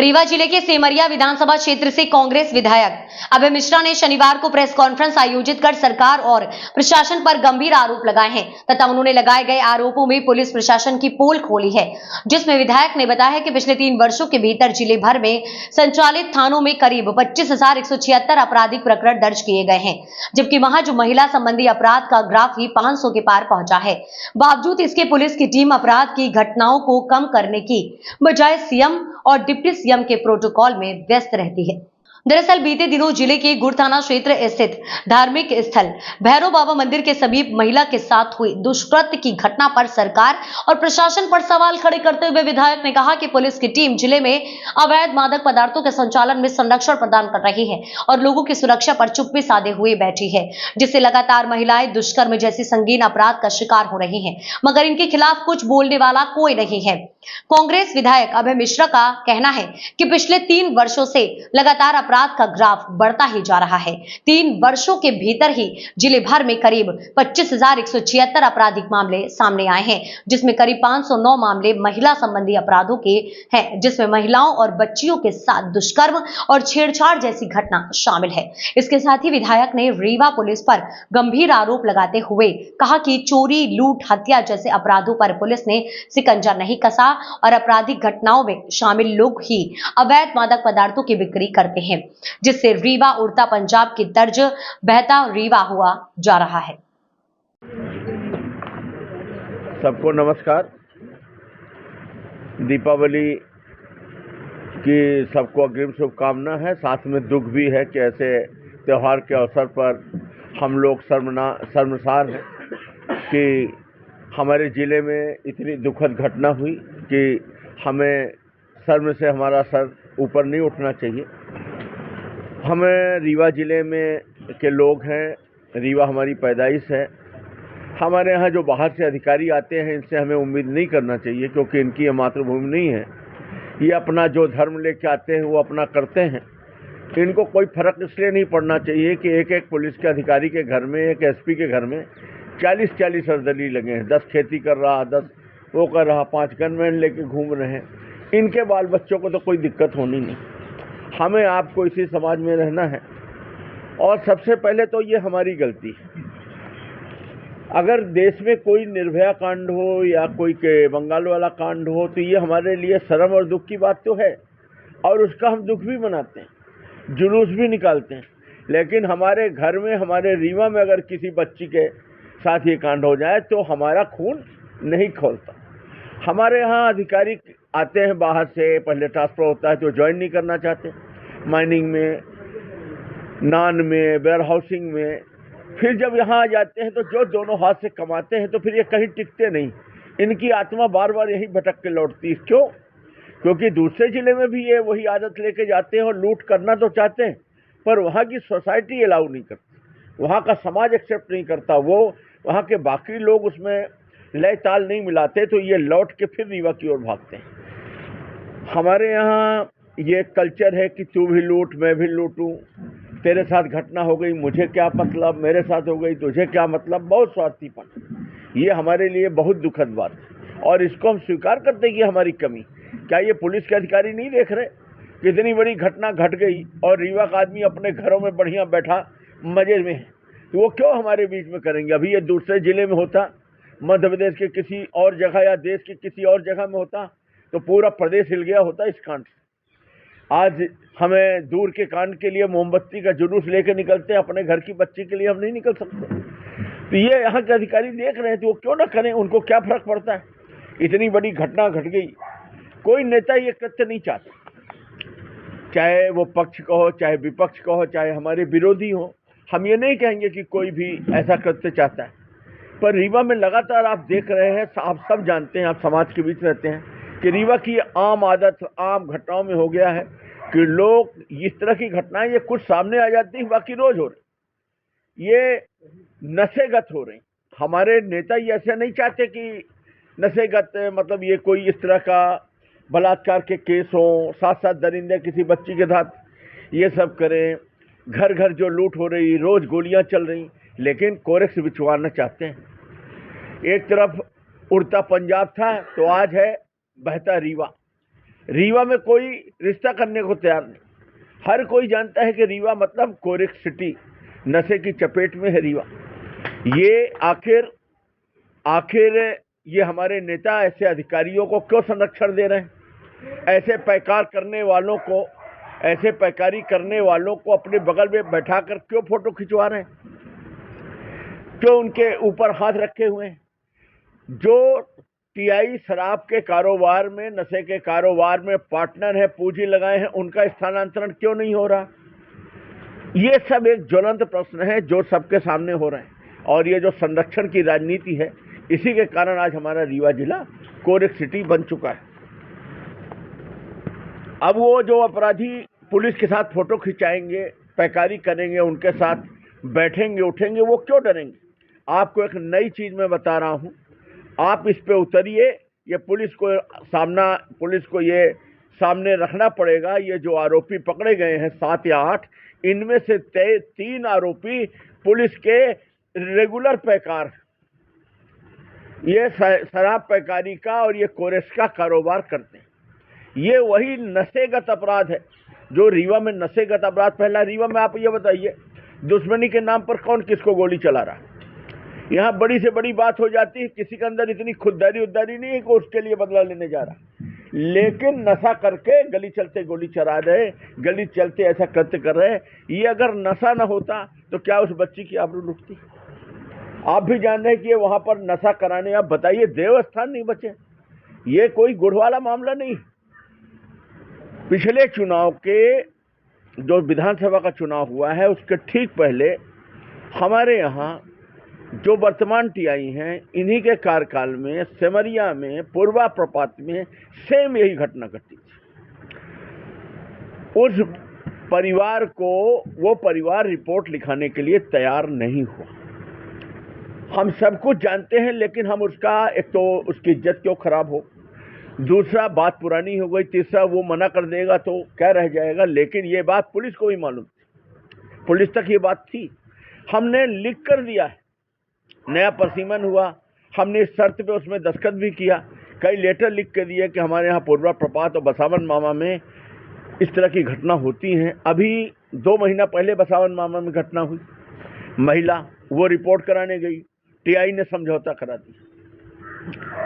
रीवा जिले के सेमरिया विधानसभा क्षेत्र से कांग्रेस विधायक अभय मिश्रा ने शनिवार को प्रेस कॉन्फ्रेंस आयोजित कर सरकार और प्रशासन पर गंभीर आरोप लगाए हैं तथा उन्होंने लगाए गए आरोपों में पुलिस प्रशासन की पोल खोली है, जिसमें विधायक ने बताया कि पिछले 3 वर्षों के भीतर जिले भर में संचालित थानों में करीब 25,176 आपराधिक प्रकरण दर्ज किए गए हैं, जबकि वहां जो महिला संबंधी अपराध का ग्राफ ही 500 के पार पहुंचा है। बावजूद इसके पुलिस की टीम अपराध की घटनाओं को कम करने की बजाय सीएम और डिप्टी सीएम के प्रोटोकॉल में व्यस्त रहती है। दरअसल बीते दिनों जिले के गुड़ थाना क्षेत्र स्थित धार्मिक स्थल भैरव बाबा मंदिर के समीप महिला के साथ हुई दुष्कृत्य की घटना पर सरकार और प्रशासन पर सवाल खड़े करते हुए विधायक ने कहा कि पुलिस की टीम जिले में अवैध मादक पदार्थों के संचालन में संरक्षण प्रदान कर रही है और लोगों की सुरक्षा पर चुप्पी साधे हुए बैठी है, जिससे लगातार महिलाएं दुष्कर्म जैसी संगीन अपराध का शिकार हो रही हैं, मगर इनके खिलाफ कुछ बोलने वाला कोई नहीं है। कांग्रेस विधायक अभय मिश्रा का कहना है कि पिछले 3 वर्षों से लगातार अपराध का ग्राफ बढ़ता ही जा रहा है। 3 वर्षों के भीतर ही जिले भर में करीब 25,176 आपराधिक मामले सामने आए हैं, जिसमें करीब 509 मामले महिला संबंधी अपराधों के हैं, जिसमें महिलाओं और बच्चियों के साथ दुष्कर्म और छेड़छाड़ जैसी घटना शामिल है। इसके साथ ही विधायक ने रीवा पुलिस पर गंभीर आरोप लगाते हुए कहा कि चोरी, लूट, हत्या जैसे अपराधों पर पुलिस ने शिकंजा नहीं कसा और आपराधिक घटनाओं में शामिल लोग ही अवैध मादक पदार्थों की बिक्री करते हैं, जिससे रीवा उड़ता पंजाब की तर्ज बहता रीवा हुआ जा रहा है। सबको नमस्कार। दीपावली की सबको अग्रिम शुभकामना है। साथ में दुख भी है कि ऐसे त्योहार के अवसर पर हम लोग शर्मसार हैं कि हमारे ज़िले में इतनी दुखद घटना हुई कि हमें शर्म से हमारा सर ऊपर नहीं उठना चाहिए। हमें रीवा ज़िले में के लोग हैं, रीवा हमारी पैदाइश है। हमारे यहाँ जो बाहर से अधिकारी आते हैं इनसे हमें उम्मीद नहीं करना चाहिए, क्योंकि इनकी ये मातृभूमि नहीं है। ये अपना जो धर्म लेके आते हैं वो अपना करते हैं। इनको कोई फर्क इसलिए नहीं पड़ना चाहिए कि एक पुलिस के अधिकारी के घर में, एक एसपी के घर में 40-40 अर्दली लगे हैं। 10 खेती कर रहा, 10 वो कर रहा, 5 गनमैन लेके घूम रहे हैं। इनके बाल बच्चों को तो कोई दिक्कत होनी नहीं। हमें आपको इसी समाज में रहना है और सबसे पहले तो ये हमारी गलती है। अगर देश में कोई निर्भया कांड हो या कोई के बंगाल वाला कांड हो तो ये हमारे लिए शर्म और दुख की बात तो है, और उसका हम दुख भी मनाते हैं, जुलूस भी निकालते हैं। लेकिन हमारे घर में, हमारे रीवा में अगर किसी बच्ची के साथ ये कांड हो जाए तो हमारा खून नहीं खौलता। हमारे यहाँ अधिकारी आते हैं बाहर से, पहले ट्रांसफर होता है तो ज्वाइन नहीं करना चाहते, माइनिंग में, नान में, वेयर हाउसिंग में। फिर जब यहाँ आ जाते हैं तो जो दोनों हाथ से कमाते हैं तो फिर ये कहीं टिकते नहीं। इनकी आत्मा बार बार यही भटक के लौटती है। क्यों? क्योंकि दूसरे जिले में भी ये वही आदत लेके जाते हैं और लूट करना तो चाहते हैं, पर वहाँ की सोसाइटी अलाउ नहीं करती, वहाँ का समाज एक्सेप्ट नहीं करता, वो वहाँ के बाकी लोग उसमें लय ताल नहीं मिलाते, तो ये लौट के फिर रीवा की ओर भागते हैं। हमारे यहाँ ये कल्चर है कि तू भी लूट, मैं भी लूटूं, तेरे साथ घटना हो गई मुझे क्या मतलब, मेरे साथ हो गई तुझे क्या मतलब। बहुत स्वार्थीपन। ये हमारे लिए बहुत दुखद बात है और इसको हम स्वीकार करते हैं कि हमारी कमी। क्या ये पुलिस के अधिकारी नहीं देख रहे कितनी बड़ी घटना घट गई और रीवा का आदमी अपने घरों में बढ़िया बैठा मजे में है, तो वो क्यों हमारे बीच में करेंगे? अभी ये दूसरे जिले में होता, मध्य प्रदेश के किसी और जगह या देश के किसी और जगह में होता तो पूरा प्रदेश हिल गया होता इस कांड से। आज हमें दूर के कांड के लिए मोमबत्ती का जुलूस लेके निकलते हैं, अपने घर की बच्ची के लिए हम नहीं निकल सकते। तो ये यहाँ के अधिकारी देख रहे हैं तो वो क्यों ना करें? उनको क्या फर्क पड़ता है? इतनी बड़ी घटना घट गई, कोई नेता ये कृत्य नहीं चाहता, चाहे वो पक्ष का हो, चाहे विपक्ष का हो, चाहे हमारे विरोधी हो। हम ये नहीं कहेंगे कि कोई भी ऐसा कृत्य चाहता है, पर रीवा में लगातार आप देख रहे हैं, आप सब जानते हैं, आप समाज के बीच रहते हैं कि रीवा की आम आदत, आम घटनाओं में हो गया है कि लोग इस तरह की घटनाएं ये कुछ सामने आ जाती हैं, बाकी रोज हो रही, ये नशेगत हो रही। हमारे नेता ये ऐसे नहीं चाहते कि नशेगत मतलब ये कोई इस तरह का बलात्कार के केस हो, साथ साथ दरिंदे किसी बच्ची के साथ ये सब करें, घर घर जो लूट हो रही, रोज गोलियां चल रही, लेकिन कोरेक्स बिछवाना चाहते हैं। एक तरफ उड़ता पंजाब था तो आज है बहता रीवा। रीवा में कोई रिश्ता करने को तैयार नहीं। हर कोई जानता है कि रीवा मतलब कोरिक सिटी, नशे की चपेट में है रीवा। ये आखिर ये हमारे नेता ऐसे अधिकारियों को क्यों संरक्षण दे रहे हैं? ऐसे पैकारी करने वालों को अपने बगल में बैठाकर क्यों फोटो खिंचवा रहे हैं? क्यों उनके ऊपर हाथ रखे हुए हैं? जो टीआई शराब के कारोबार में, नशे के कारोबार में पार्टनर है, पूंजी लगाए हैं, उनका स्थानांतरण क्यों नहीं हो रहा? ये सब एक ज्वलंत प्रश्न है जो सबके सामने हो रहे हैं। और ये जो संरक्षण की राजनीति है, इसी के कारण आज हमारा रीवा जिला कोरिक सिटी बन चुका है। अब वो जो अपराधी पुलिस के साथ फोटो खिंचाएंगे, पैकारी करेंगे, उनके साथ बैठेंगे उठेंगे, वो क्यों डरेंगे? आपको एक नई चीज मैं बता रहा हूं, आप इस पे उतरिए। ये पुलिस को ये सामने रखना पड़ेगा। ये जो आरोपी पकड़े गए हैं 7 या 8, इनमें से 3 आरोपी पुलिस के रेगुलर पैकार, ये शराब पैकारी का और ये कोरेस का कारोबार करते हैं। ये वही नशेगत अपराध है जो रीवा में नशेगत अपराध फैला। रीवा में आप ये बताइए, दुश्मनी के नाम पर कौन किसको गोली चला रहा है? यहाँ बड़ी से बड़ी बात हो जाती है, किसी के अंदर इतनी खुददारी नहीं है कि उसके लिए बदला लेने जा रहा, लेकिन नशा करके गली चलते गोली चला रहे, गली चलते ऐसा कृत्य कर रहे। ये अगर नशा न होता तो क्या उस बच्ची की आबरू लुटती? आप भी जान रहे हैं कि वहां पर नशा कराने, आप बताइए, देवस्थान नहीं बचे। ये कोई गुड़ वाला मामला नहीं। पिछले चुनाव के, जो विधानसभा का चुनाव हुआ है, उसके ठीक पहले हमारे यहाँ जो वर्तमान टीआई हैं, इन्हीं के कार्यकाल में सेमरिया में, पूर्वा प्रपात में सेम यही घटना घटी थी। उस परिवार को वो परिवार रिपोर्ट लिखाने के लिए तैयार नहीं हुआ। हम सब कुछ जानते हैं, लेकिन हम उसका, एक तो उसकी इज्जत क्यों खराब हो, दूसरा बात पुरानी हो गई, तीसरा वो मना कर देगा तो क्या रह जाएगा। लेकिन ये बात पुलिस को भी मालूम थी, पुलिस तक ये बात थी। हमने लिख कर दिया है, नया परसीमन हुआ, हमने इस शर्त पे उसमें दस्तखत भी किया, कई लेटर लिख के दिए कि हमारे यहाँ पूर्वा प्रपात और बसावन मामा में इस तरह की घटना होती हैं। अभी 2 महीना पहले बसावन मामा में घटना हुई, महिला वो रिपोर्ट कराने गई, टीआई ने समझौता करा दिया।